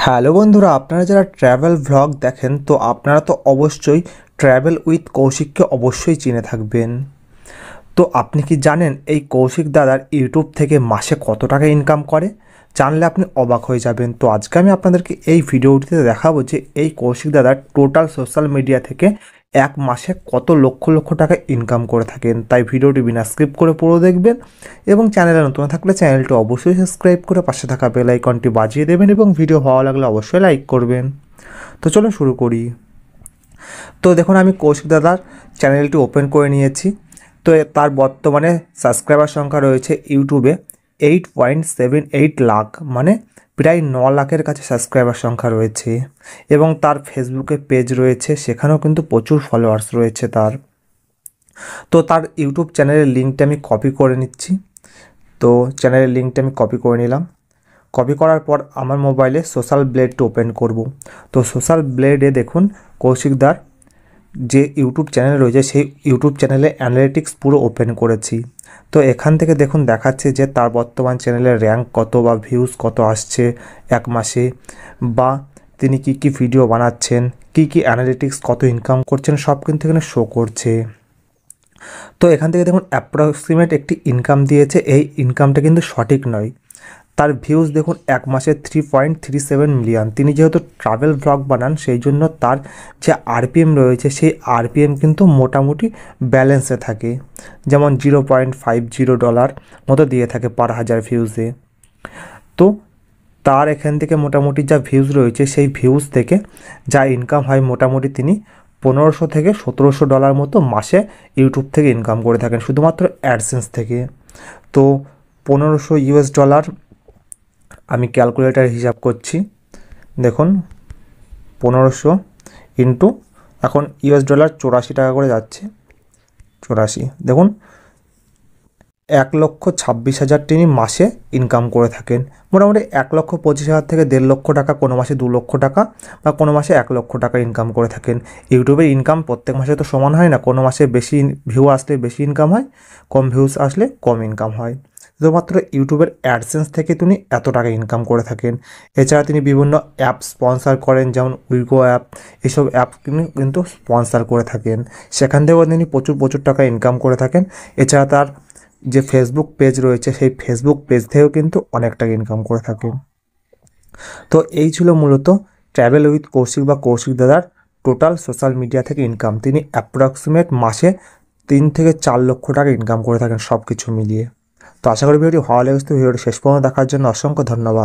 Hello বন্ধুরা, আপনারা যারা ট্র্যাভেল ভ্লগ দেখেন তো আপনারা তো অবশ্যই ট্র্যাভেল উইথ কৌশিককে অবশ্যই চিনে থাকবেন। তো আপনি কি জানেন এই কৌশিক দাদার ইউটিউব থেকে মাসে কত টাকা ইনকাম করে? জানলে আপনি অবাক হয়ে যাবেন। তো আজকে আমি আপনাদেরকে এই ভিডিওটিতে দেখাবো যে এই কৌশিক দাদার টোটাল সোশ্যাল মিডিয়া থেকে এক মাসে কত লক্ষ লক্ষ টাকা ইনকাম করে থাকেন। তাই ভিডিওটি বিনা স্কিপ করে পুরো দেখবেন এবং চ্যানেলে নতুন থাকলে চ্যানেলটি অবশ্যই সাবস্ক্রাইব করে পাশে থাকা বেল আইকনটি বাজিয়ে দেবেন এবং ভিডিও ভালো লাগলে অবশ্যই লাইক করবেন। তো চলুন শুরু করি। তো দেখুন, আমি কৌশিক দাদার চ্যানেলটি ওপেন করে নিয়েছি। তো তার বর্তমানে সাবস্ক্রাইবার সংখ্যা রয়েছে ইউটিউবে 8.78 লাখ, মানে প্রায় 9 লাখের কাছে সাবস্ক্রাইবার সংখ্যা রয়েছে। এবং তার ফেসবুকে পেজ রয়েছে, সেখানেও কিন্তু প্রচুর ফলোয়ার্স রয়েছে তার। তো তার ইউটিউব চ্যানেলের লিঙ্কটা আমি কপি করে নিচ্ছি। তো চ্যানেলের লিঙ্কটা আমি কপি করে নিলাম। কপি করার পর আমার মোবাইলে সোশ্যাল ব্লেডটা ওপেন করব। তো সোশ্যাল ব্লেডে দেখুন কৌশিকদার যে ইউটিউব চ্যানেল রয়েছে সেই ইউটিউব চ্যানেলে অ্যানালিটিক্স পুরো ওপেন করেছি। তো এখান থেকে দেখুন দেখাচ্ছে যে তার বর্তমান চ্যানেলের র্যাঙ্ক কত বা ভিউজ কত আসছে এক মাসে, বা তিনি কি কি ভিডিও বানাচ্ছেন, কি কি অ্যানালিটিক্স কত ইনকাম করছেন, সব কিন্তু এখানে শো করছে। তো এখান থেকে দেখুন অ্যাপ্রক্সিমেট একটি ইনকাম দিয়েছে। এই ইনকামটা কিন্তু সঠিক নয়। তার ভিউজ দেখুন এক মাসে 3.37 মিলিয়ন। তিনি যেহেতু ট্রাভেল ব্লগ বানান সেই জন্য তার যে আরপিএম রয়েছে সেই আরপিএম কিন্তু মোটামুটি ব্যালেন্সে থাকে, যেমন $0.50 মতো দিয়ে থাকে পার হাজার ভিউজে। তো তার এখান থেকে মোটামুটি যা ভিউজ রয়েছে সেই ভিউজ থেকে যা ইনকাম হয় মোটামুটি তিনি $1500 থেকে $1700 মতো মাসে ইউটিউব থেকে ইনকাম করে থাকেন শুধুমাত্র অ্যাডসেন্স থেকে। তো $1500 আমি ক্যালকুলেটার হিসাব করছি। দেখুন 1500 ইন্টু এখন $84 84 করে যাচ্ছে। 84 দেখুন 1,26,000 তিনি মাসে ইনকাম করে থাকেন। মোটামুটি 1,25,000 থেকে 1.5 লক্ষ টাকা, কোনো মাসে 2 লক্ষ টাকা বা কোনো মাসে 1 লক্ষ টাকা ইনকাম করে থাকেন। ইউটিউবের ইনকাম প্রত্যেক মাসে তো সমান হয় না, কোনো মাসে বেশি ভিউ আসলে বেশি ইনকাম হয়, কম ভিউজ আসলে কম ইনকাম হয়। শুধুমাত্র ইউটিউবের অ্যাডসেন্স থেকে তিনি এত টাকা ইনকাম করে থাকেন। এছাড়া তিনি বিভিন্ন অ্যাপ স্পন্সর করেন, যেমন উইগো অ্যাপ, এসব অ্যাপ তিনি কিন্তু স্পন্সর করে থাকেন। সেখান থেকেও তিনি প্রচুর প্রচুর টাকা ইনকাম করে থাকেন। এছাড়া তার যে ফেসবুক পেজ রয়েছে সেই ফেসবুক পেজ থেকেও কিন্তু অনেক টাকা ইনকাম করে থাকেন। তো এই ছিল মূলত ট্র্যাভেল উইথ কৌশিক বা কৌশিক দাদার টোটাল সোশ্যাল মিডিয়া থেকে ইনকাম। তিনি অ্যাপ্রক্সিমেট মাসে 3 থেকে 4 লক্ষ টাকা ইনকাম করে থাকেন সব কিছু মিলিয়ে। তো আশা করি ভিডিওটি ভালো লেগেছে। ভিডিওটি শেষ পর্যন্ত দেখার জন্য অসংখ্য ধন্যবাদ।